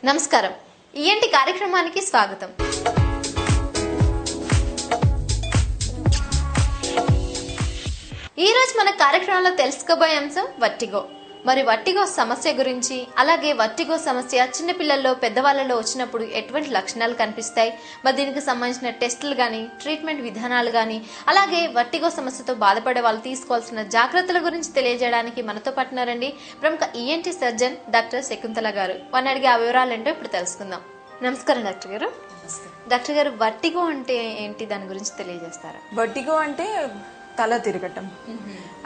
నమస్కారం. ఈఎన్టీ కార్యక్రమానికి స్వాగతం. ఈ రోజు మన కార్యక్రమంలో తెలుసుకోబోయే అంశం వర్టిగో. మరి వర్టిగో సమస్య గురించి, అలాగే వర్టిగో సమస్య చిన్నపిల్లల్లో పెద్దవాళ్ళలో వచ్చినప్పుడు ఎటువంటి లక్షణాలు కనిపిస్తాయి, మరి దీనికి సంబంధించిన టెస్టులు కానీ, ట్రీట్మెంట్ విధానాలు కానీ, అలాగే వర్టిగో సమస్యతో బాధపడే వాళ్ళు తీసుకోవాల్సిన జాగ్రత్తల గురించి తెలియజేయడానికి మనతో పాటున్నారండి ప్రముఖ ఈఎన్టీ సర్జన్ డాక్టర్ శకుంతల గారు. వారిని అడిగే ఆ వివరాలు ఏంటో ఇప్పుడు తెలుసుకుందాం. నమస్కారం డాక్టర్ గారు. డాక్టర్ గారు, వర్టిగో అంటే ఏంటి, దాని గురించి తెలియజేస్తారా? వర్టిగో అంటే తల తిరగటం.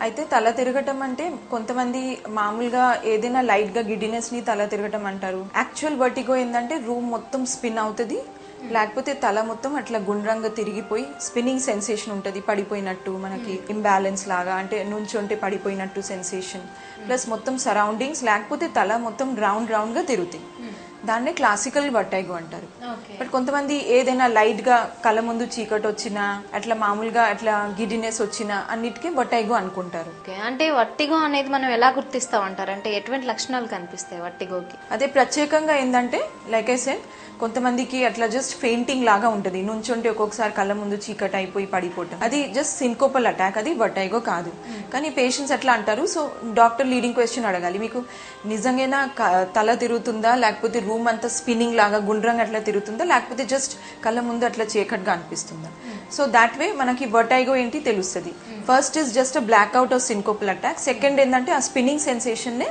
అయితే తల తిరగటం అంటే కొంతమంది మామూలుగా ఏదైనా లైట్ గా గిడ్డినెస్ ని తల తిరగటం అంటారు. యాక్చువల్ వర్టిగో ఏంటంటే రూమ్ మొత్తం స్పిన్ అవుతుంది, లేకపోతే తల మొత్తం అట్లా గుండ్రంగా తిరిగిపోయి స్పిన్నింగ్ సెన్సేషన్ ఉంటుంది, పడిపోయినట్టు మనకి ఇంబ్యాలెన్స్ లాగా, అంటే నుంచుంటే పడిపోయినట్టు సెన్సేషన్, ప్లస్ మొత్తం సరౌండింగ్స్, లేకపోతే తల మొత్తం రౌండ్ గా తిరుగుతాయి. దాన్నే క్లాసికల్ వర్టిగో అంటారు. బట్ కొంతమంది ఏదైనా లైట్ గా కళ్ళ ముందు చీకటి వచ్చినా, అట్లా మామూలుగా అట్లా గిడ్డినెస్ వచ్చినా అన్నిటికీ వర్టిగో అనుకుంటారు. అంటే వర్టిగో అనేది మనం ఎలా గుర్తిస్తాం అంటారు? అంటే ఎటువంటి లక్షణాలు కనిపిస్తాయి వర్టిగోకి? అదే ప్రత్యేకంగా ఏంటంటే లైక్ ఐ సెడ్, కొంతమందికి అట్లా జస్ట్ ఫెయింటింగ్ లాగా ఉంటుంది, నుంచుంటే ఒక్కొక్కసారి కళ్ళ ముందు చీకటి అయిపోయి పడిపోవటం, అది జస్ట్ సిన్కోపల్ అటాక్, అది వర్టిగో కాదు. కానీ పేషెంట్స్ అట్లా అంటారు. సో డాక్టర్ లీడింగ్ క్వశ్చన్ అడగాలి, మీకు నిజంగా తల తిరుగుతుందా, లేకపోతే రూమ్ అంతా స్పిన్నింగ్ లాగా గుండ్రంగా అట్లా తిరుగుతుందా, లేకపోతే జస్ట్ కళ్ళ ముందు అట్లా చీకటిగా అనిపిస్తుందా? సో దాట్ వే మనకి వర్టిగో ఏంటి తెలుస్తుంది. First is just blackout of syncopal attack, second ఏంటంటే ఆ స్పిన్నింగ్ సెన్సేషన్ నే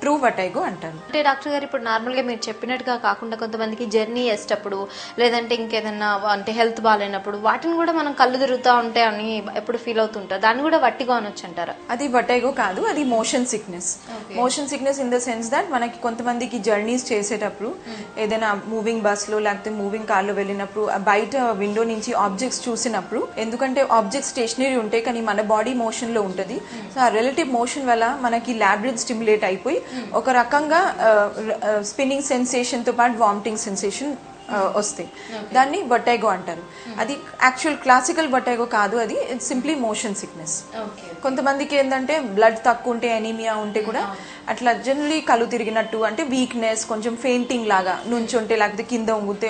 ట్రూ వర్టిగో అంటారు. అంటే డాక్టర్ గారు, ఇప్పుడు నార్మల్ గా మీరు చెప్పినట్టుగా కాకుండా కొంతమందికి జర్నీ చేసేటప్పుడు, లేదంటే ఇంకేదన్నా అంటే హెల్త్ బాగాలేనప్పుడు వాటిని కూడా మనం కళ్ళు తిరుగుతూ ఉంటాయి అని ఎప్పుడు ఫీల్ అవుతుంటారు, దాన్ని కూడా వర్టిగో అనొచ్చు అంటారా? అది వర్టిగో కాదు, అది motion sickness. Motion sickness in the sense that మనకి కొంతమందికి జర్నీస్ చేసేటప్పుడు, ఏదైనా మూవింగ్ బస్ లో లేకపోతే మూవింగ్ కార్ లో వెళ్ళినప్పుడు, బయట విండో నుంచి ఆబ్జెక్ట్స్ చూసినప్పుడు, ఎందుకంటే ఆబ్జెక్ట్స్ స్టేషనరీ ఉంటాయి కానీ మన బాడీ మోషన్ లో ఉంటుంది. సో ఆ రిలేటివ్ మోషన్ వల్ల మనకి లాబ్రిథ్ స్టిమ్యులేట్ అయిపోయి ఒక రకంగా స్పిన్నింగ్ సెన్సేషన్ తో పాటు వామిటింగ్ సెన్సేషన్ వస్తాయి. దాన్ని వర్టిగో అంటారు. అది యాక్చువల్ క్లాసికల్ వర్టిగో కాదు, అది ఇట్స్ సింప్లీ మోషన్ సిక్నెస్. కొంతమందికి ఏంటంటే బ్లడ్ తక్కువ ఉంటే, ఎనీమియా ఉంటే కూడా అట్లా జనరలీ కళ్ళు తిరిగినట్టు, అంటే వీక్నెస్, కొంచెం ఫెయింటింగ్ లాగా, నుంచుంటే లేకపోతే కింద ఉంగితే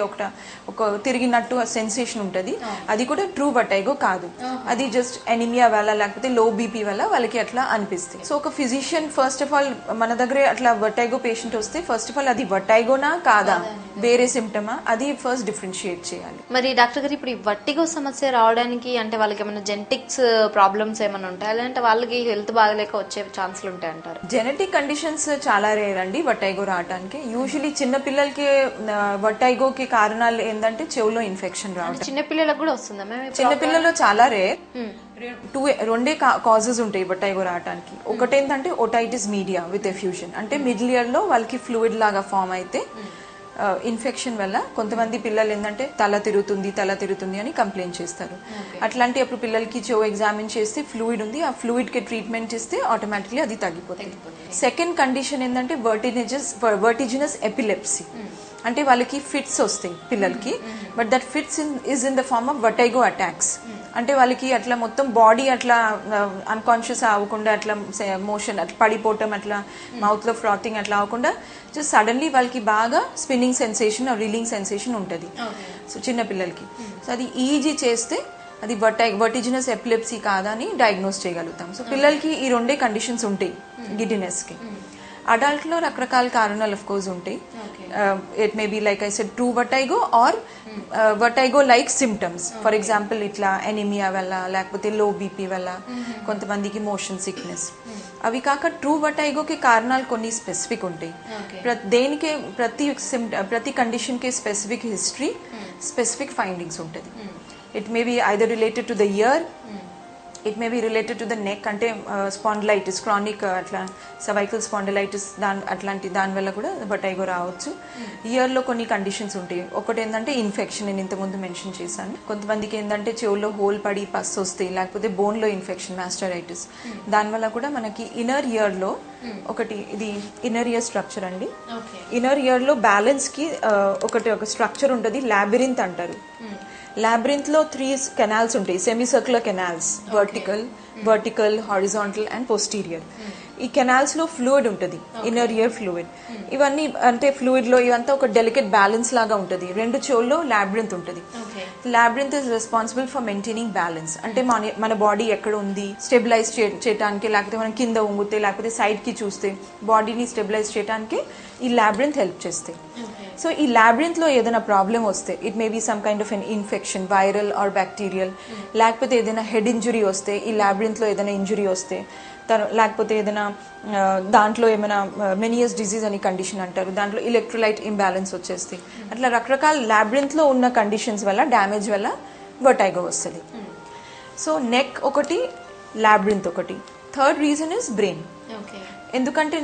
ఒక తిరిగినట్టు సెన్సేషన్ ఉంటుంది. అది కూడా ట్రూ వర్టిగో కాదు, అది జస్ట్ ఎనీమియా వల్ల లేకపోతే లో బీపీ వల్ల వాళ్ళకి అట్లా అనిపిస్తుంది. సో ఒక ఫిజిషియన్ ఫస్ట్ ఆఫ్ ఆల్ మన దగ్గర అట్లా వర్టిగో పేషెంట్ వస్తే ఫస్ట్ ఆఫ్ ఆల్ అది వర్టిగోనా కాదా, వేరే సిమ్టమా, అది ఫస్ట్ డిఫరెన్షియేట్ చేయాలి. మరి డాక్టర్ గారు, ఇప్పుడు ఈ వర్టిగో సమస్య రావడానికి అంటే వాళ్ళకి ఏమైనా జెనెటిక్స్ ప్రాబ్లమ్స్ ఏమైనా ఉంటాయి, లేదంటే వాళ్ళకి హెల్త్ బాగలేక వచ్చే ఛాన్సులు ఉంటాయి అంటారు? జెనెటిక్ కండిషన్స్ చాలా రేర్ అండి వర్టిగో రావడానికి. యూజువలీ చిన్న పిల్లలకి వర్టిగోకి కారణాలు ఏంటంటే చెవులో ఇన్ఫెక్షన్ రావడం. చిన్న పిల్లలకు కూడా వస్తుందా? చిన్న పిల్లల్లో చాలా రేర్. రెండే కాజెస్ ఉంటాయి వర్టిగో రావడానికి. ఒకటేంటంటే ఓటైటిస్ మీడియా విత్ ఎఫ్యూజన్, అంటే మిడిల్ ఇయర్ లో వాళ్ళకి ఫ్లూయిడ్ లాగా ఫామ్ అయితే ఇన్ఫెక్షన్ వల్ల కొంతమంది పిల్లలు ఏంటంటే తల తిరుగుతుంది అని కంప్లైంట్ చేస్తారు. అట్లాంటి అప్పుడు పిల్లలకి చెవు ఎగ్జామిన్ చేస్తే ఫ్లూయిడ్ ఉంది, ఆ ఫ్లూయిడ్ కి ట్రీట్మెంట్ చేస్తే ఆటోమేటిక్లీ అది తగ్గిపోతుంది. సెకండ్ కండిషన్ ఏంటంటే వర్టిజినస్ ఎపిలెప్సీ, అంటే వాళ్ళకి ఫిట్స్ వస్తాయి పిల్లలకి, but that fits is in the form of vertigo attacks. అంటే వాళ్ళకి అట్లా మొత్తం బాడీ అట్లా అన్కాన్షియస్ అవ్వకుండా, అట్లా మోషన్ అట్లా పడిపోవటం, అట్లా మౌత్ లో ఫ్రాతింగ్ అట్లా అవ్వకుండా జస్ట్ సడన్లీ వాళ్ళకి బాగా స్పిన్నింగ్ సెన్సేషన్, రిలీంగ్ సెన్సేషన్ ఉంటుంది. సో చిన్న పిల్లలకి సో అది ఈజీ చేస్తే అది వర్టిజినస్ ఎపిలెప్సీ కాదా అని డయాగ్నోస్ చేయగలుగుతాం. సో పిల్లలకి ఈ రెండే కండిషన్స్ ఉంటాయి గిడ్డినెస్ కి. అడల్ట్ లో రకరకాల కారణాలు ఆఫ్ కోర్స్ ఉంటాయి. It may be like I said true vertigo or vertigo like symptoms. For example ఇట్లా ఎనీమియా వల్ల, లేకపోతే లో బీపీ వల్ల, కొంతమందికి మోషన్ సిక్నెస్. అవి కాక ట్రూ వర్టిగోకి కారణాలు కొన్ని స్పెసిఫిక్ ఉంటాయి. దేనికి ప్రతి కండిషన్ కి స్పెసిఫిక్ హిస్టరీ, స్పెసిఫిక్ ఫైండింగ్స్ ఉంటుంది. It may B either related to the year, it may be related to the neck, అంటే స్పాండిలైటిస్, క్రానిక్ అట్లా సర్వైకల్ స్పాండిలైటిస్, అట్లాంటి దాని వల్ల కూడా వర్టిగో రావచ్చు. ఇయర్లో కొన్ని కండిషన్స్ ఉంటాయి. ఒకటి ఏంటంటే ఇన్ఫెక్షన్, నేను ఇంతకుముందు మెన్షన్ చేశాను. కొంతమందికి ఏంటంటే చెవుల్లో హోల్ పడి పస్ వస్తాయి, లేకపోతే బోన్లో ఇన్ఫెక్షన్, మాస్టరైటిస్. దానివల్ల కూడా మనకి ఇన్నర్ ఇయర్లో ఒకటి, ఇది ఇన్నర్ ఇయర్ స్ట్రక్చర్ అండి. ఇన్నర్ ఇయర్లో బ్యాలెన్స్కి ఒక స్ట్రక్చర్ ఉంటుంది, లాబిరింత్ అంటారు. లాబ్రింత్ లో 3 కెనాల్స్ ఉంటాయి, semi circular canals, vertical, horizontal and posterior. ఈ కెనాల్స్ లో ఫ్లూయిడ్ ఉంటుంది, ఇన్నర్ ఇయర్ ఫ్లూయిడ్. ఇవన్నీ అంటే ఫ్లూయిడ్ లో ఇవంతా ఒక డెలికేట్ బ్యాలెన్స్ లాగా ఉంటుంది. రెండు చెవుల్లో లాబ్రింత్ ఉంటుంది. Labyrinth is responsible for maintaining balance. అంటే మన బాడీ ఎక్కడ ఉంది స్టెబిలైజ్ చేయడానికి, లేకపోతే మనం కింద ఉంగితే లేకపోతే సైడ్ కి చూస్తే బాడీని స్టెబిలైజ్ చేయడానికి ఈ లాబ్రింత్ హెల్ప్ చేస్తాయి. సో ఈ లాబ్రింత్ లో ఏదైనా ప్రాబ్లం వస్తే, it may be some kind of an infection, viral or bacterial, లేకపోతే ఏదైనా హెడ్ ఇంజురీ వస్తే, ఈ లాబ్రింత్ లో ఏదైనా ఇంజురీ వస్తే, లేకపోతే ఏదైనా దాంట్లో ఏమైనా మెనియస్ డిజీజ్ అని కండిషన్ అంటారు, దాంట్లో ఎలక్ట్రోలైట్ ఇంబ్యాలెన్స్ వచ్చేస్తాయి. అట్లా రకరకాల లాబ్రింత్ లో ఉన్న కండిషన్స్ వల్ల, డ్యామేజ్ వల్ల వర్టైగో వస్తుంది. సో నెక్ ఒకటి, లాబ్రింత్ ఒకటి. Third reason is brain. ఎందుకంటే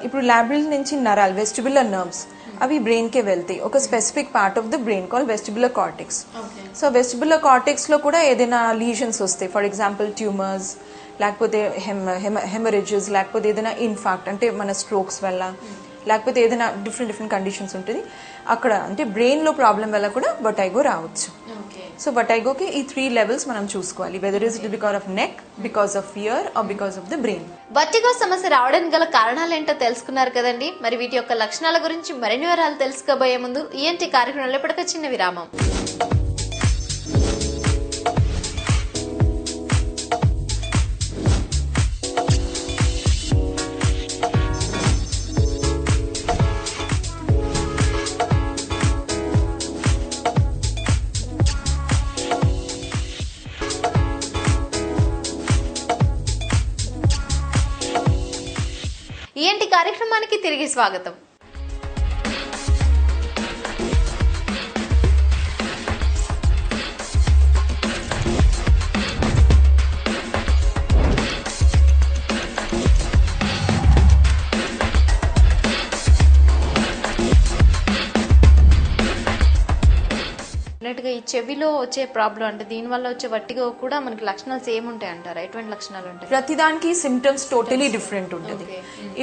ఇప్పుడు లాబ్రింత్ నుంచి నరాలు, వెస్టిబులర్ నర్వ్స్, అవి బ్రెయిన్ కే వెళ్తాయి. ఒక specific part of the brain call vestibular cortex. So vestibular cortex లో కూడా ఏదైనా లీజన్స్ వస్తాయి, ఫర్ ఎగ్జాంపుల్ ట్యూమర్స్, లేకపోతే హెమరేజెస్, లేకపోతే ఏదైనా ఇన్ఫాక్ట్ అంటే మన స్ట్రోక్స్ వల్ల, లేకపోతే ఏదైనా డిఫరెంట్ కండిషన్స్ ఉంటుంది అక్కడ, అంటే బ్రెయిన్ లో ప్రాబ్లం వల్ల కూడా వర్టైగో రావచ్చు. సో వర్టైగోకి ఈ 3 లెవెల్స్ మనం చూసుకోవాలి, whether is it because of neck, because of ear or because of the brain. Vertigo సమస్య రావడానికి గల కారణాలు ఏంటో తెలుసుకున్నారు కదండి. మరి వీటి యొక్క లక్షణాల గురించి మరిన్ని వివరాలు తెలుసుకోబోయే ముందు ఈఎన్టీ కార్యక్రమంలో ఇప్పటికే చిన్న విరామం. ఈఎన్టీ కార్యక్రమానికి తిరిగి స్వాగతం. ఈ చెవిలో వచ్చే ప్రాబ్లం అంటే దీని వల్ల వచ్చే వర్టిగో కూడా మనకి లక్షణాలు సేమ్ ఉంటాయి అంటారా? ఎటువంటి లక్షణాలు ఉంటాయి? ప్రతిదానికి సిమ్టమ్స్ టోటలీ డిఫరెంట్ ఉంటుంది.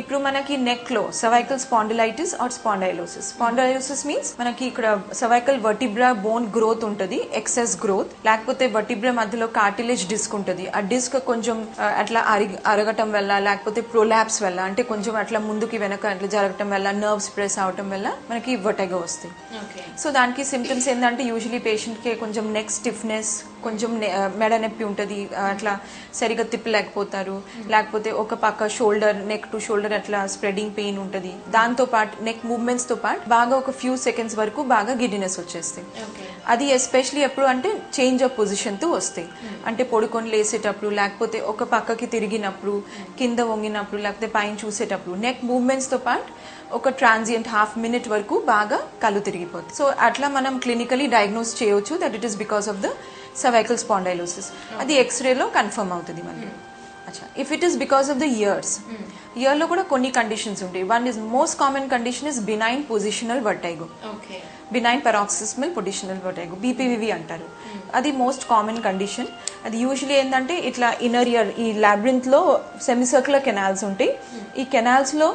ఇప్పుడు మనకి నెక్ లో cervical spondylitis or spondylosis. Spondylosis means మనకి ఇక్కడ సర్వైకల్ వర్టిబ్రా బోన్ గ్రోత్ ఉంటుంది, ఎక్సెస్ గ్రోత్, లేకపోతే వర్టిబ్రా మధ్యలో కార్టిలేజ్ డిస్క్ ఉంటుంది. ఆ డిస్క్ కొంచెం అట్లా అరగటం వల్ల, లేకపోతే ప్రొలాప్స్ వల్ల, అంటే కొంచెం అట్లా ముందుకి వెనక అట్లా జరగటం వల్ల, నర్వ్స్ ప్రెస్ అవటం వల్ల మనకి వర్టిగో వస్తాయి. సో దానికి సిమ్టమ్స్ ఏంటంటే యూజువలీ పేషెంట్ కి కొంచెం నెక్ స్టిఫ్నెస్, కొంచెం మెడ నొప్పి ఉంటుంది, అట్లా సరిగా తిప్పలేకపోతారు, లేకపోతే ఒక పక్క షోల్డర్, నెక్ టు షోల్డర్ అట్లా స్ప్రెడింగ్ పెయిన్ ఉంటుంది. దాంతో పాటు నెక్ మూవ్మెంట్స్ తో పాటు బాగా ఒక ఫ్యూ సెకండ్స్ వరకు బాగా గిడ్డినెస్ వచ్చేస్తాయి. అది ఎస్పెషలీ ఎప్పుడు అంటే చేంజ్ ఆఫ్ పొజిషన్ తో వస్తాయి, అంటే పడుకొని లేసేటప్పుడు, లేకపోతే ఒక పక్కకి తిరిగినప్పుడు, కింద వంగినప్పుడు, లేకపోతే పైన చూసేటప్పుడు నెక్ మూవ్మెంట్స్ తో పాటు ఒక ట్రాన్సియంట్ హాఫ్ మినిట్ వరకు బాగా కళ్ళు తిరిగిపోతుంది. సో అట్లా మనం క్లినికలీ డయాగ్నోస్ చేయవచ్చు that it is because of the cervical spondylosis. అది ఎక్స్రేలో కన్ఫర్మ్ అవుతుంది మనకి. అచ్చా, if it is because of the ears, ear లో కూడా కొన్ని కండిషన్స్ ఉంటాయి. One is most common condition is benign positional vertigo, benign paroxysmal positional vertigo, BPVV అంటారు. అది మోస్ట్ కామన్ కండిషన్. అది యూజువలీ ఏంటంటే ఇట్లా ఇన్నర్ ఇయర్, ఈ లాబ్రింత్ లో సెమీసర్క్యులర్ కెనాల్స్ ఉంటాయి. ఈ కెనాల్స్ లో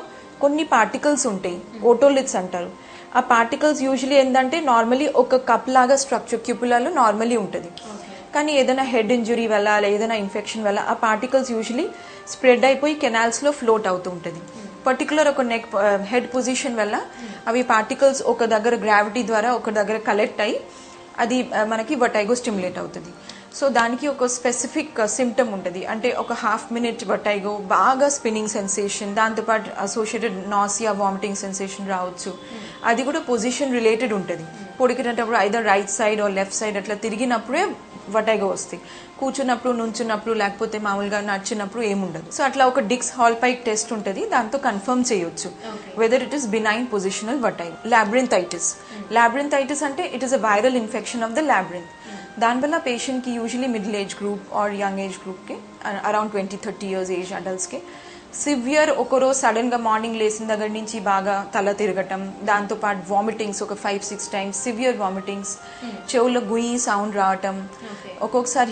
కొన్ని పార్టికల్స్ ఉంటాయి, ఓటోలిట్స్ అంటారు. ఆ పార్టికల్స్ యూజువలీ ఏంటంటే నార్మలీ ఒక కప్ లాగా స్ట్రక్చర్ క్యూపులాలో నార్మలీ ఉంటుంది. కానీ ఏదైనా హెడ్ ఇంజురీ వల్ల, ఏదైనా ఇన్ఫెక్షన్ వల్ల ఆ పార్టికల్స్ యూజువలీ స్ప్రెడ్ అయిపోయి కెనాల్స్ లో ఫ్లోట్ అవుతూ ఉంటుంది. పర్టికులర్ ఒక నెక్ హెడ్ పొజిషన్ వల్ల అవి పార్టికల్స్ ఒక దగ్గర గ్రావిటీ ద్వారా ఒక దగ్గర కలెక్ట్ అయ్యి అది మనకి వర్టైగో స్టిమ్యులేట్ అవుతుంది. సో దానికి ఒక స్పెసిఫిక్ సిమ్టమ్ ఉంటుంది, అంటే ఒక హాఫ్ మినిట్ వర్టైగో, బాగా స్పిన్నింగ్ సెన్సేషన్, దాంతోపాటు అసోసియేటెడ్ నాసియా, వామిటింగ్ సెన్సేషన్ రావచ్చు. అది కూడా పొజిషన్ రిలేటెడ్ ఉంటుంది. పొడికినప్పుడు either right side or left side అట్లా తిరిగినప్పుడే వర్టైగో వస్తాయి. కూర్చున్నప్పుడు, నుంచున్నప్పుడు, లేకపోతే మామూలుగా నడిచినప్పుడు ఏముండదు. సో అట్లా ఒక డిక్స్ హాల్ పైక్ టెస్ట్ ఉంటుంది, దాంతో కన్ఫర్మ్ చేయొచ్చు whether it is benign positional vertigo. Labyrinthitis. Labyrinthitis అంటే it is a viral infection of the labyrinth. దానివల్ల పేషెంట్ కి usually middle age group or young age group కి, అరౌండ్ 20-30 years ఏజ్ అడల్ట్స్ కి severe, ఒకరోజు sudden గా morning లేచిన దగ్గర నుంచి బాగా తల తిరగటం, దాంతో పాటు వామిటింగ్స్ ఒక 5-6 times, సివియర్ వామిటింగ్స్, చెవులో గుయి సౌండ్ రావటం, ఒక్కొక్కసారి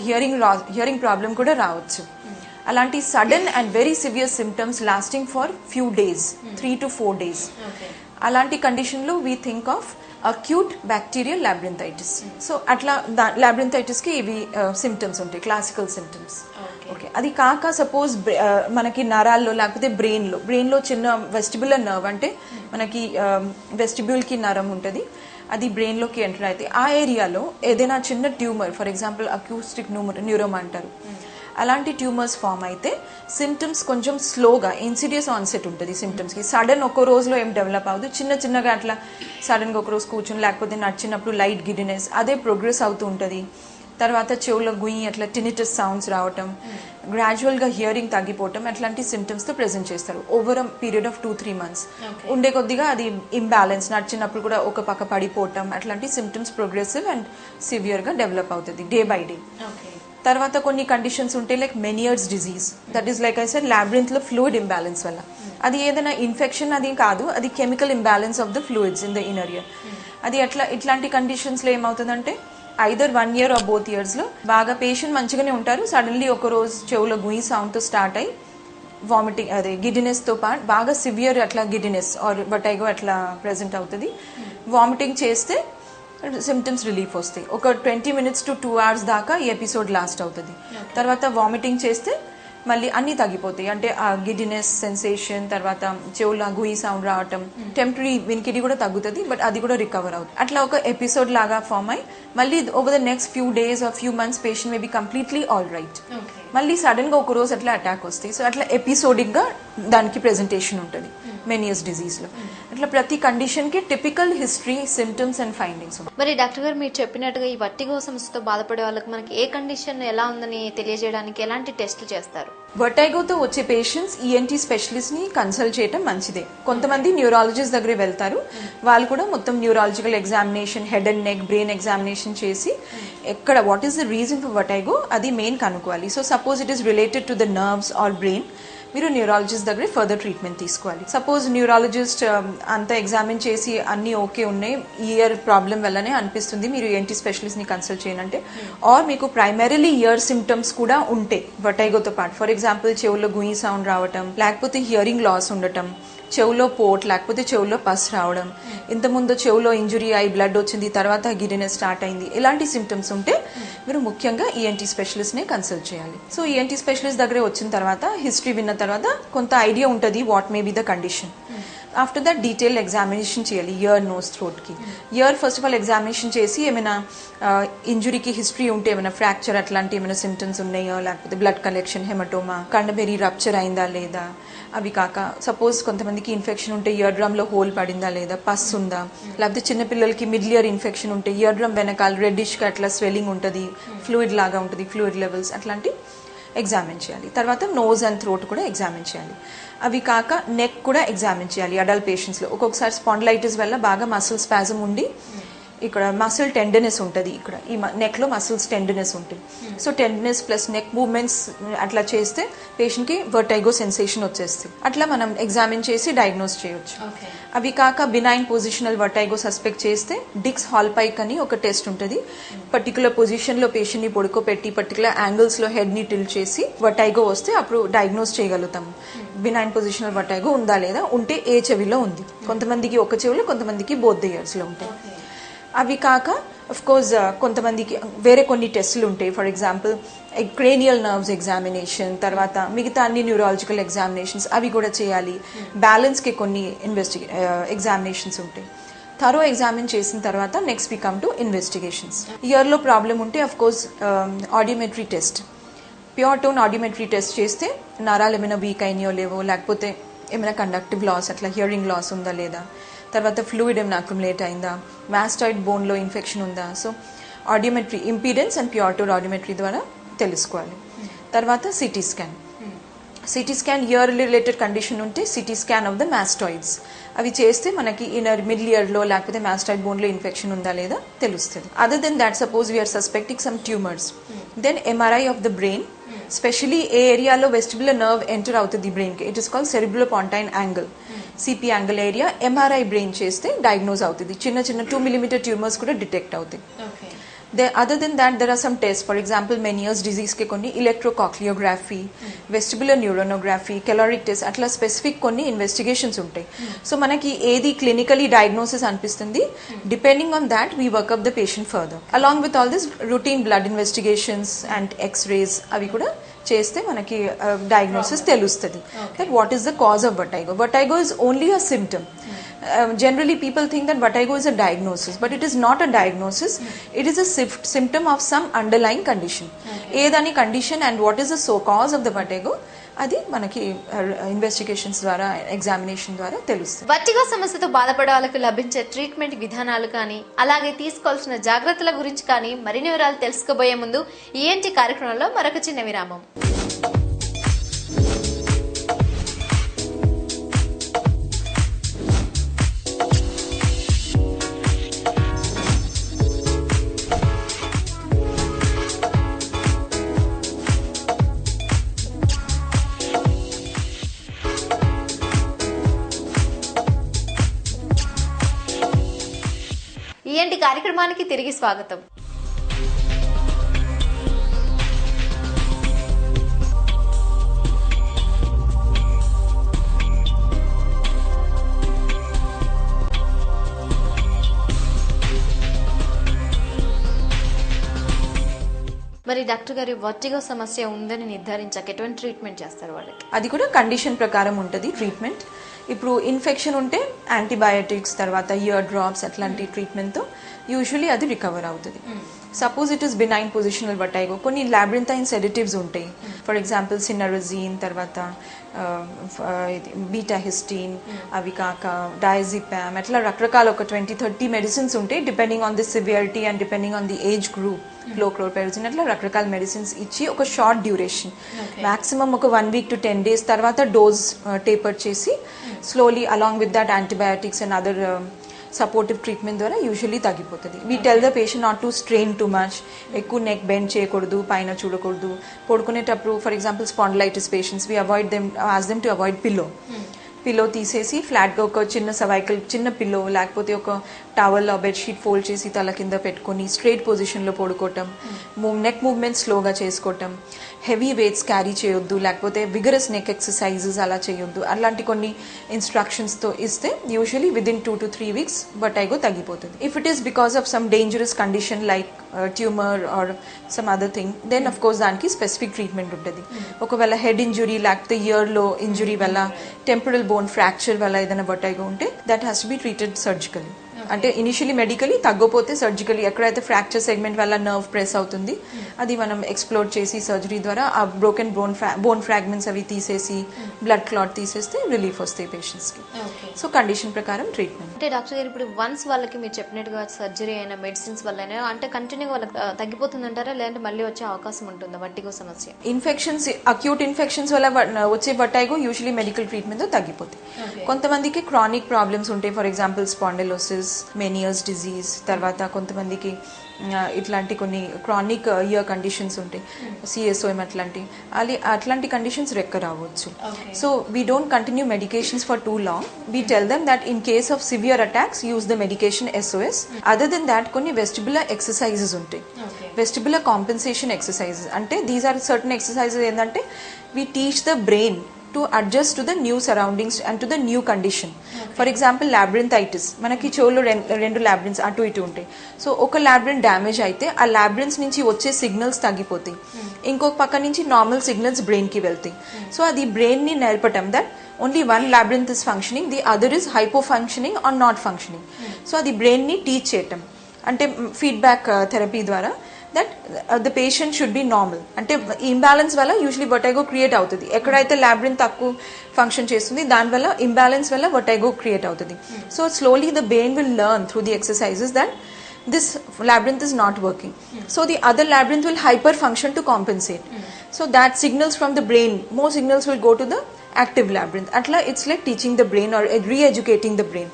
హియరింగ్ ప్రాబ్లం కూడా రావచ్చు. అలాంటి sudden and very severe symptoms lasting for few days, 3 to 4 days. అలాంటి కండిషన్ లో we think of acute bacterial labyrinthitis. So అట్లా లాబ్రింథైటిస్కి ఇవి సిమ్టమ్స్ ఉంటాయి, క్లాసికల్ సిమ్టమ్స్. ఓకే, అది కాక సపోజ్ మనకి నరాల్లో లేకపోతే బ్రెయిన్లో చిన్న వెస్టిబ్యులర్ నర్వ్, అంటే మనకి వెస్టిబ్యూల్కి నరం ఉంటుంది, అది బ్రెయిన్లోకి ఎంటర్ అయితే ఆ ఏరియాలో ఏదైనా చిన్న ట్యూమర్, ఫర్ ఎగ్జాంపుల్ అక్యూస్టిక్ న్యూరోమా అంటారు, అలాంటి ట్యూమర్స్ ఫామ్ అయితే సిమ్టమ్స్ కొంచెం స్లోగా ఇన్సిడియస్ ఆన్సెట్ ఉంటుంది. సిమ్టమ్స్కి సడన్ ఒక రోజులో ఏం డెవలప్ అవ్వదు, చిన్నగా అట్లా సడన్గా ఒక రోజు కూర్చొని లేకపోతే నడిచినప్పుడు లైట్ గిడినెస్ అదే ప్రోగ్రెస్ అవుతూ ఉంటుంది. తర్వాత చెవులో గుయ్యి అట్లా టినిటస్ సౌండ్స్ రావటం, గ్రాడ్యువల్గా హియరింగ్ తగ్గిపోవటం, అట్లాంటి సిమ్టమ్స్తో ప్రెజెంట్ చేస్తారు over a period of 2-3 months. ఉండే కొద్దిగా అది ఇంబ్యాలెన్స్, నడిచినప్పుడు కూడా ఒక పక్క పడిపోవటం, అట్లాంటి సిమ్టమ్స్ ప్రోగ్రెసివ్ అండ్ సివియర్గా డెవలప్ అవుతుంది డే బై డే. తర్వాత కొన్ని కండిషన్స్ ఉంటాయి like Meniere's disease, that is like I said లాబ్రింత్లో ఫ్లూయిడ్ ఇంబ్యాలెన్స్ వల్ల. అది ఏదైనా ఇన్ఫెక్షన్ అది కాదు, అది chemical imbalance of the fluids in the inner ear. అది ఇట్లాంటి కండిషన్స్లో ఏమవుతుందంటే ఐదర్ 1 year or both yearsలో బాగా పేషెంట్ మంచిగానే ఉంటారు, సడన్లీ ఒక రోజు చెవులో గుయి సౌండ్తో స్టార్ట్ అయ్యి వామిటింగ్ అదే గిడినెస్తో పాటు బాగా సివియర్ అట్లా గిడినెస్ ఆర్ వటైగో అట్లా ప్రెజెంట్ అవుతుంది. వామిటింగ్ చేస్తే సిమ్టమ్స్ రిలీఫ్ వస్తాయి. ఒక 20 minutes to 2 hours దాకా ఈ ఎపిసోడ్ లాస్ట్ అవుతుంది. తర్వాత వామిటింగ్ చేస్తే మళ్ళీ అన్ని తగ్గిపోతాయి, అంటే ఆ గిడినెస్ సెన్సేషన్, తర్వాత చెవులో గుయి సౌండ్ రావటం, టెంపరీ వినికిడి కూడా తగ్గుతుంది, బట్ అది కూడా రికవర్ అవుతుంది. అట్లా ఒక ఎపిసోడ్ లాగా ఫామ్ అయ్యి మళ్ళీ over the next few days or few months patient may be completely all right. మళ్ళీ సడన్ గా ఒక రోజు అట్లా అటాక్ వస్తాయి. సో అట్లా ఎపిసోడిక్ గా దానికి ప్రెజెంటేషన్ ఉంటుంది మెనియస్ డిజీజ్ లో. అట్లా ప్రతి కండిషన్ కి typical history, symptoms and findings. మరి డాక్టర్ గారు మీరు చెప్పినట్టుగా ఈ వర్టిగో సమస్యతో బాధపడే వాళ్ళకి మనకి ఏ కండిషన్ ఎలా ఉందని తెలియజేయడానికి ఎలాంటి టెస్టులు చేస్తారు? వర్టైగోతో వచ్చే పేషెంట్స్ ఈఎన్టీ స్పెషలిస్ట్ ని కన్సల్ట్ చేయడం మంచిదే. కొంతమంది న్యూరాలజిస్ట్ దగ్గర వెళ్తారు, వాళ్ళు కూడా మొత్తం neurological examination, head and neck, brain examination చేసి ఎక్కడ what is the reason for vertigo అది మెయిన్ కనుక్కోవాలి. So suppose it is related to the nerves or brain, మీరు న్యూరాలజిస్ట్ దగ్గర ఫర్దర్ ట్రీట్మెంట్ తీసుకోవాలి. సపోజ్ న్యూరాలజిస్ట్ అంతా ఎగ్జామిన్ చేసి అన్ని ఓకే ఉన్నాయి, ఇయర్ ప్రాబ్లం వల్లనే అనిపిస్తుంది మీరు ఏంటి స్పెషలిస్ట్ ని కన్సల్ట్ చేయనంటే, ఆర్ మీకు ప్రైమరీలీ ఇయర్ సిమ్టమ్స్ కూడా ఉంటే వర్టైగోతో పాటు, ఫర్ ఎగ్జాంపుల్ చెవులో గుయి సౌండ్ రావటం, లేకపోతే హియరింగ్ లాస్ ఉండటం, చెవులో పోట్ లేకపోతే చెవులో పస్ రావడం, ఇంతకుముందు చెవులో ఇంజురీ అయి బ్లడ్ వచ్చింది, తర్వాత గిడినెస్ స్టార్ట్ అయింది, ఇలాంటి సిమ్టమ్స్ ఉంటే మీరు ముఖ్యంగా ఈఎన్టీ స్పెషలిస్ట్ నే కన్సల్ట్ చేయాలి. సో ఈఎన్టీ స్పెషలిస్ట్ దగ్గరే వచ్చిన తర్వాత హిస్టరీ విన్న తర్వాత కొంత ఐడియా ఉంటుంది what may be the condition. After that detail examination చేయాలి ఇయర్, నోస్, థ్రోట్ కి. Year first of all examination చేసి ఏమైనా ఇంజురీకి హిస్టరీ ఉంటే, ఏమైనా ఫ్రాక్చర్ అట్లాంటి ఏమైనా సిమ్టమ్స్ ఉన్నాయో, లేకపోతే బ్లడ్ కలెక్షన్, హెమటోమా, కండబెరీ రప్చర్ అయిందా లేదా, అవి కాక సపోజ్ కొంతమందికి ఇన్ఫెక్షన్ ఉంటే ఇయర్ డ్రమ్ లో హోల్ పడిందా లేదా, పస్ ఉందా, లేకపోతే చిన్నపిల్లలకి మిడిల్ ఇయర్ ఇన్ఫెక్షన్ ఉంటే ఇయర్ డ్రమ్ వెనకాల రెడ్డిష్ గా అట్లా స్వెల్లింగ్ ఉంటుంది, ఫ్లూయిడ్ లాగా ఉంటుంది, ఫ్లూయిడ్ లెవెల్స్ అట్లాంటి ఎగ్జామిన్ చేయాలి. తర్వాత నోజ్ అండ్ థ్రోట్ కూడా ఎగ్జామిన్ చేయాలి. అవి కాక నెక్ కూడా ఎగ్జామిన్ చేయాలి. అడల్ట్ పేషెంట్స్ లో ఒక్కొక్కసారి స్పాండిలైటిస్ వల్ల బాగా మసిల్ స్పాజం ఉండి ఇక్కడ మసిల్ టెండనెస్ ఉంటుంది, ఇక్కడ ఈ నెక్ లో మసిల్స్ టెండనెస్ ఉంటుంది. సో టెండనెస్ ప్లస్ నెక్ మూవ్మెంట్స్ అట్లా చేస్తే పేషెంట్ కి వర్టైగో సెన్సేషన్ వచ్చేస్తుంది. అట్లా మనం ఎగ్జామిన్ చేసి డయాగ్నోస్ చేయొచ్చు. అవి కాక బినైన్ పొజిషనల్ వర్టైగో సస్పెక్ట్ చేస్తే డిక్స్ హాల్పైక్ అని ఒక టెస్ట్ ఉంటుంది. పర్టికులర్ పొజిషన్ లో పేషెంట్ ని పడుకోబెట్టి పర్టికులర్ యాంగిల్స్ లో హెడ్ ని టిల్ట్ చేసి వర్టైగో వస్తే అప్పుడు డయాగ్నోస్ చేయగలుగుతాం బినైన్ పొజిషనల్ వర్టైగో ఉందా లేదా, ఉంటే ఏ చెవిలో ఉంది. కొంతమందికి ఒక చెవిలో, కొంతమందికి బోత్ ద ఇయర్స్ లో ఉంటాయి. అవి కాక అఫ్ కోర్స్ కొంతమందికి వేరే కొన్ని టెస్టులు ఉంటాయి. For example cranial nerves examination, తర్వాత మిగతా అన్ని న్యూరాలజికల్ ఎగ్జామినేషన్స్ అవి కూడా చేయాలి. బ్యాలెన్స్కి కొన్ని ఎగ్జామినేషన్స్ ఉంటాయి. థరో ఎగ్జామిన్ చేసిన తర్వాత next we come to investigations. ఇయర్లో ప్రాబ్లం ఉంటే of course audiometry test, pure tone audiometry test చేస్తే నరాలు ఏమైనా వీక్ అయినాయో లేవో, లేకపోతే ఏమైనా కండక్టివ్ లాస్ అట్లా హియరింగ్ లాస్ ఉందా లేదా, తర్వాత ఫ్లూయిడ్ ఏమైనా అక్యుములేట్ అయిందా, మాస్టాయిడ్ బోన్లో ఇన్ఫెక్షన్ ఉందా. So audiometry impedance and pure tone audiometry ద్వారా తెలుసుకోవాలి. తర్వాత CT scan. CT scan ear related condition ఉంటే CT scan of the mastoids అవి చేస్తే మనకి ఇన్నర్ మిడిల్ ఇయర్లో లేకపోతే మాస్టాయిడ్ బోన్లో ఇన్ఫెక్షన్ ఉందా లేదా తెలుస్తుంది. Other then that suppose we're suspecting some tumours, then MRI of the brain, specially ఏ ఏరియాలో వెస్టిబులర్ నర్వ్ ఎంటర్ అవుతుంది బ్రెయిన్కి, it is called cerebropontine angle, CP angle area. MRI brain చేస్తే డయాగ్నోజ్ అవుతుంది. చిన్న చిన్న 2 mm ట్యూమర్స్ కూడా డిటెక్ట్ అవుతాయి. Other than that, there are some tests. For example, Meniere's disease ke konni electrocochleography, vestibular neuronography, caloric test, atla specific konni investigations untai. So manaki edi clinically diagnosis anpistundi, depending on that we work up the patient further. Along with all this routine blood investigations and x-rays avi kuda చేస్తే మనకి diagnosis తెలుస్తుంది that what is the cause of vertigo. Vertigo is only a symptom. Generally people think that vertigo is a diagnosis, but it is not a diagnosis. It is a symptom of some underlying condition. ఏదని condition and what is the cause of the vertigo అది మనకి investigations ద్వారా examination ద్వారా తెలుస్తుంది. Vertigo సమస్యతో బాధపడే వాళ్ళకు లభించే ట్రీట్మెంట్ విధానాలు కానీ అలాగే తీసుకోవాల్సిన జాగ్రత్తల గురించి కానీ మరిన్ని వివరాలు తెలుసుకోబోయే ముందు ఈఎన్టీ కార్యక్రమంలో మరొక చిన్న విరామం. ఈఎన్టీ కార్యక్రమానికి తిరిగి స్వాగతం. మరి డాక్టర్ గారు వర్టిగో సమస్య ఉందని నిర్ధారించాక ఎటువంటి ట్రీట్మెంట్ చేస్తారు వాళ్ళకి? అది కూడా కండిషన్ ప్రకారం ఉంటుంది ట్రీట్మెంట్. ఇప్పుడు ఇన్ఫెక్షన్ ఉంటే యాంటీబయాటిక్స్ తర్వాత ఇయర్ డ్రాప్స్ అట్లాంటి ట్రీట్మెంట్తో యూజువలీ అది రికవర్ అవుతుంది. Suppose it is benign positional vertigo, కొన్ని లాబ్రింథైన్ సెడేటివ్స్ ఉంటాయి. ఫర్ ఎగ్జాంపుల్ సినరజిన్ తర్వాత బీటాహిస్టీన్ అవి కాక డయాజిపామ్ అట్లా రకరకాల ఒక 20-30 మెడిసిన్స్ ఉంటాయి depending on the severity and depending on the age group. క్లోక్లోపెరజిన్ అట్లా రకరకాల మెడిసిన్స్ ఇచ్చి ఒక షార్ట్ డ్యూరేషన్ మాక్సిమం ఒక 1 week to 10 days తర్వాత డోస్ టేపర్ చేసి slowly along with that antibiotics and other supportive treatment ద్వారా యూజువల్లీ తగ్గిపోతుంది. We tell the patient not to strain too much, ఎక్కువ నెక్ బెండ్ చేయకూడదు, పైన చూడకూడదు. పడుకునేటప్పుడు for example spondylitis patients we avoid them, ask them to avoid pillow తీసేసి ఫ్లాట్గా ఒక చిన్న సర్వైకల్ చిన్న పిల్లో లేకపోతే ఒక టవల్లో బెడ్షీట్ ఫోల్డ్ చేసి తల కింద పెట్టుకొని స్ట్రైట్ పొజిషన్లో పడుకోవటం, నెక్ మూవ్మెంట్ స్లోగా చేసుకోవటం, హెవీ వెయిట్స్ క్యారీ చేయొద్దు, లేకపోతే విగరస్ నెక్ ఎక్సర్సైజెస్ అలా చేయొద్దు. అలాంటి కొన్ని ఇన్స్ట్రక్షన్స్తో ఇస్తే usually within 2 to 3 weeks vertigo తగ్గిపోతుంది. If it is because of some dangerous condition like tumour or some other thing then of course దానికి స్పెసిఫిక్ ట్రీట్మెంట్ ఉంటుంది. ఒకవేళ హెడ్ ఇంజురీ లేకపోతే ఇయర్లో ఇంజురీ వల్ల టెంపరల్ బోన్ ఫ్రాక్చర్ వల్ల ఏదైనా vertigo ఉంటే that has to be treated surgically. అంటే ఇనిషియలీ మెడికలీ తగ్గపోతే సర్జికలీ ఎక్కడైతే ఫ్రాక్చర్ సెగ్మెంట్ వల్ల నర్వ్ ప్రెస్ అవుతుంది అది మనం ఎక్స్ప్లోర్ చేసి సర్జరీ ద్వారా ఆ బ్రోకెన్ బోన్ ఫ్రాగ్మెంట్స్ అవి తీసేసి బ్లడ్ క్లాట్ తీసేస్తే రిలీఫ్ వస్తాయి పేషెంట్స్ కి. సో కండిషన్ ప్రకారం ట్రీట్మెంట్. అంటే డాక్టర్ గారు ఇప్పుడు వన్స్ వాళ్ళకి మీరు చెప్పినట్టుగా సర్జరీ అయినా మెడిసిన్స్ వల్ల అంటే కంటిన్యూగా వాళ్ళకి తగ్గిపోతుంది అంటారా, లేదంటే మళ్ళీ వచ్చే అవకాశం ఉంటుందా వర్టిగో సమస్య? ఇన్ఫెక్షన్స్ అక్యూట్ ఇన్ఫెక్షన్స్ వల్ల వచ్చే vertigo యూజువల్లీ మెడికల్ ట్రీట్మెంట్ తో తగ్గిపోతాయి. కొంతమందికి క్రానిక్ ప్రాబ్లమ్స్ ఉంటాయి. For example spondylosis, Meniere's disease, తర్వాత కొంతమందికి ఇట్లాంటి కొన్ని క్రానిక్ ఇయర్ కండిషన్స్ ఉంటాయి, సిఎస్ఓఎం అట్లాంటి కండిషన్స్ రెక్క రావచ్చు. So we don't continue medications for too long. We tell them that in case of severe attacks use the medication SOS. Other then that కొన్ని vestibular exercises ఉంటాయి, vestibular compensation exercises. అంటే these are certain exercises ఏంటంటే we teach the brain to adjust to the new surroundings and to the new condition. For example, labyrinthitis. మనకి చెవులో రెండు లాబ్రింత్స్ అటు ఇటు ఉంటాయి. సో ఒక లాబ్రింత్ డ్యామేజ్ అయితే ఆ లాబ్రింత్స్ నుంచి వచ్చే సిగ్నల్స్ తగ్గిపోతాయి, ఇంకొక పక్క నుంచి నార్మల్ సిగ్నల్స్ బ్రెయిన్ కి వెళ్తాయి. సో అది బ్రెయిన్ ని నేర్పటం that only one labyrinth is functioning, the other is hypo functioning or not functioning. So అది బ్రెయిన్ ని టీచ్ చేయటం అంటే ఫీడ్బ్యాక్ థెరపీ ద్వారా that the patient should be normal. అంటే ఇంబ్యాలెన్స్ వల్ల యూజువలీ vertigo క్రియేట్ అవుతుంది. ఎక్కడైతే లాబ్రింత్ తక్కువ ఫంక్షన్ చేస్తుంది దాని వల్ల ఇంబ్యాలెన్స్ వల్ల vertigo క్రియేట్ అవుతుంది. So slowly the brain will learn through the exercises that this labyrinth is not working. So the other labyrinth will hyper function to compensate. So that signals from the brain, more signals will go to the active labyrinth. Atla it's like teaching the brain or re-educating the brain.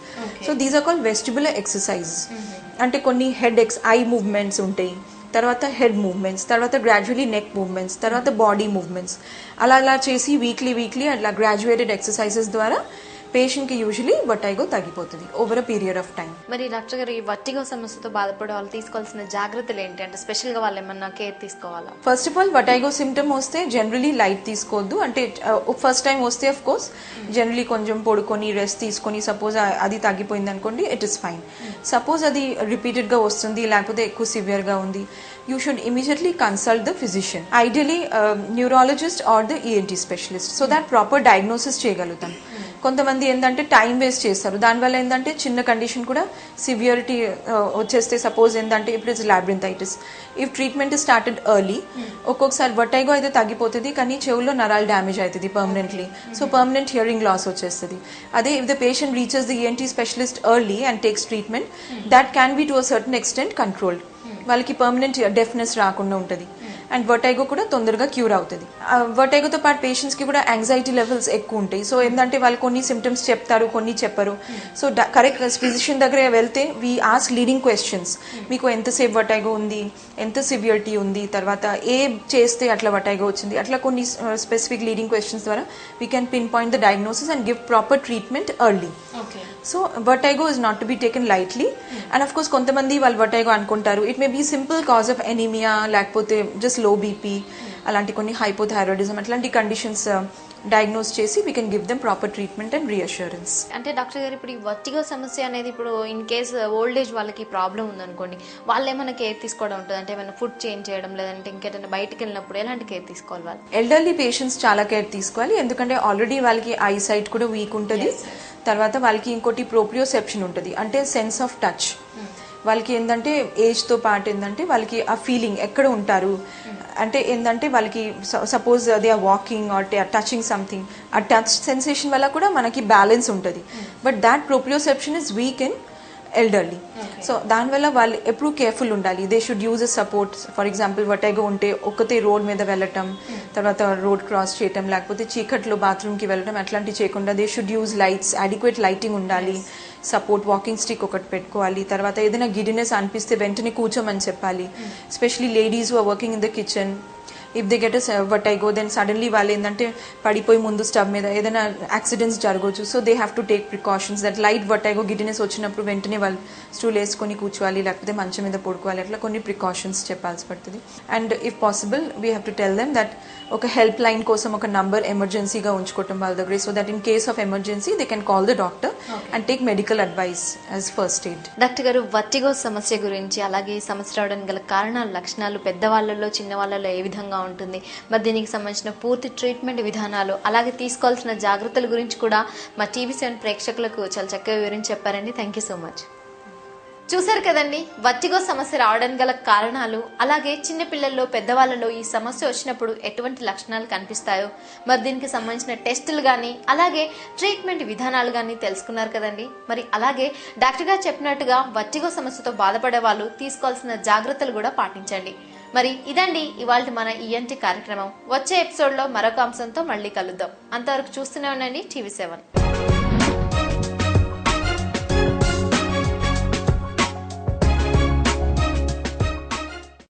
So these are called vestibular exercises. అంటే కొన్ని head I movements ఉంటాయి, తర్వాత head movements, తర్వాత gradually neck movements, తర్వాత body movements, అలా చేసి weekly అట్లా graduated exercises ద్వారా పేషెంట్ కి యూజువలీ వర్టైగో తగ్గిపోతుంది over a period of time. మరి డాక్టర్ గారు ఈ వర్టిగో సమస్యతో బాధపడే వాళ్ళు తీసుకోవాల్సిన జాగ్రత్తలు ఏంటి, అంటే స్పెషల్ గా వాళ్ళు ఏమన్నా కేర్ తీసుకోవాలా? First of all vertigo symptom వస్తే జనరలీ లైట్ తీసుకోవద్దు. అంటే ఫస్ట్ టైం వస్తే ఆఫ్ కోర్స్ జనరలీ కొంచెం పడుకొని రెస్ట్ తీసుకొని సపోజ్ అది తగ్గిపోయింది అనుకోండి, ఇట్ ఇస్ ఫైన్. సపోజ్ అది రిపీటెడ్ గా వస్తుంది లేకపోతే ఎక్కువ సివియర్ గా ఉంది, you should immediately consult the physician, ideally neurologist or the ENT specialist, so that proper diagnosis చేయగలుగుతాం. కొంతమంది ఏంటంటే టైం వేస్ట్ చేస్తారు, దానివల్ల ఏంటంటే చిన్న కండిషన్ కూడా సివియరిటీ వచ్చేస్తే సపోజ్ ఏంటంటే ఇప్పుడు it's labyrinthitis, if treatment is started early ఒక్కొక్కసారి వర్టైగో అయితే తగ్గిపోతుంది కానీ చెవుల్లో నరాలు డ్యామేజ్ అవుతుంది permanently, so permanent hearing loss వచ్చేస్తుంది. అదే if the patient reaches the ENT specialist early and takes treatment, that can be to a certain extent controlled. వాళ్ళకి పర్మనెంట్ డెఫ్నెస్ రాకుండా ఉంటుంది అండ్ వర్టైగో కూడా తొందరగా క్యూర్ అవుతుంది. వర్టైగోతో పాటు పేషెంట్స్ కి కూడా యాంగ్జైటీ లెవెల్స్ ఎక్కువ ఉంటాయి. సో ఏంటంటే వాళ్ళు కొన్ని సిమ్టమ్స్ చెప్తారు, కొన్ని చెప్పరు. సో కరెక్ట్ ఫిజిషియన్ దగ్గర వెళ్తే వీ ఆస్క్ లీడింగ్ క్వశ్చన్స్, మీకు ఎంతసేపు వర్టైగో ఉంది, ఎంత సివియరిటీ ఉంది, తర్వాత ఏ చేస్తే అట్లా వర్టైగో వచ్చింది, అట్లా కొన్ని స్పెసిఫిక్ లీడింగ్ క్వశ్చన్స్ ద్వారా we can pinpoint the diagnosis and give proper treatment early. So vertigo is not to be taken lightly. And of course కొంతమంది వాళ్ళు వర్టైగో అనుకుంటారు it may be simple cause of anaemia, లేకపోతే just low BP, అలాంటి కొన్ని hypothyroidism అట్లాంటి conditions diagnose చేసి we can give them proper treatment and reassurance. అంటే doctor గారు ఇప్పుడు ఈ వర్టిగో సమస్య అనేది ఇప్పుడు ఇన్ కేస్ ఓల్డ్ ఏజ్ వాళ్ళకి ప్రాబ్లం ఉందనుకోండి, వాళ్ళు ఏమైనా కేర్ తీసుకోవడం ఉంటుంది, అంటే ఏమైనా ఫుడ్ చేంజ్ చేయడం లేదంటే ఇంకేదైనా బయటకు వెళ్ళినప్పుడు ఎలాంటి కేర్ తీసుకోవాలి వాళ్ళు? ఎల్డర్లీ పేషెంట్స్ చాలా కేర్ తీసుకోవాలి, ఎందుకంటే ఆల్రెడీ వాళ్ళకి ఐ సైట్ కూడా వీక్ ఉంటుంది. తర్వాత వాళ్ళకి ఇంకోటి ప్రోప్రియోసెప్షన్ ఉంటుంది, అంటే సెన్స్ ఆఫ్ టచ్. వాళ్ళకి ఏంటంటే ఏజ్తో పాటు ఏంటంటే వాళ్ళకి ఆ ఫీలింగ్ ఎక్కడ ఉంటారు అంటే ఏంటంటే వాళ్ళకి suppose they are walking or touching something, ఆ టచ్ సెన్సేషన్ వల్ల కూడా మనకి బ్యాలెన్స్ ఉంటుంది. But that proprioception is weak in elderly. సో దానివల్ల వాళ్ళు ఎప్పుడు కేర్ఫుల్ ఉండాలి. They should use a support. For example vertigo ఉంటే ఒక్కతే రోడ్ మీద వెళ్ళటం, తర్వాత రోడ్ క్రాస్ చేయటం, లేకపోతే చీకట్లో బాత్రూమ్కి వెళ్ళటం అట్లాంటివి చేయకుండా they should use lights, adequate lighting ఉండాలి, సపోర్ట్ వాకింగ్ స్టిక్ ఒకటి పెట్టుకోవాలి. తర్వాత ఏదైనా గిడినెస్ అనిపిస్తే వెంటనే కూర్చోమని చెప్పాలి. Especially ladies who are working in the kitchen, if they get a vertigo then suddenly వాళ్ళు ఏంటంటే పడిపోయి ముందు స్టవ్ మీద ఏదైనా యాక్సిడెంట్స్ జరగవచ్చు. So they have to take precautions that light vertigo giddiness వచ్చినప్పుడు వెంటనే వాళ్ళు స్టూల్ వేసుకొని కూర్చోవాలి, లేకపోతే మంచం మీద పడుకోవాలి, అట్లా కొన్ని ప్రికాషన్స్ చెప్పాల్సి పడుతుంది. And if possible we have to tell them that ఒక హెల్ప్ లైన్ కోసం ఒక నంబర్ ఎమర్జెన్సీగా ఉంచుకోవటం వాళ్ళ దగ్గర, so that in case of emergency they can call the doctor and take medical advice as first aid. Doctor గారు vertigo సమస్య గురించి, అలాగే ఈ సమస్య రావడానికి గల కారణాలు, లక్షణాలు పెద్దవాళ్ళలో చిన్నవాళ్ళలో ఏ విధంగా ఉంటుంది, మరి దీనికి సంబంధించిన పూర్తి ట్రీట్మెంట్ విధానాలు, అలాగే తీసుకోవాల్సిన జాగ్రత్తల గురించి కూడా మా TV7 ప్రేక్షకులకు చాలా చక్కగా వివరించి చెప్పారండి. Thank you so much. చూసారు కదండి వర్టిగో సమస్య రావడానికి గల కారణాలు, అలాగే చిన్నపిల్లల్లో పెద్దవాళ్ళలో ఈ సమస్య వచ్చినప్పుడు ఎటువంటి లక్షణాలు కనిపిస్తాయో, మరి దీనికి సంబంధించిన టెస్టులు కానీ అలాగే ట్రీట్మెంట్ విధానాలు కానీ తెలుసుకున్నారు కదండి. మరి అలాగే డాక్టర్ గారు చెప్పినట్టుగా వర్టిగో సమస్యతో బాధపడే వాళ్ళు తీసుకోవాల్సిన జాగ్రత్తలు కూడా పాటించండి. మరి ఇదండి ఇవాళ మన ENT కార్యక్రమం. వచ్చే ఎపిసోడ్లో మరొక అంశంతో మళ్ళీ కలుద్దాం. అంతవరకు చూస్తూనే ఉండండి TV7.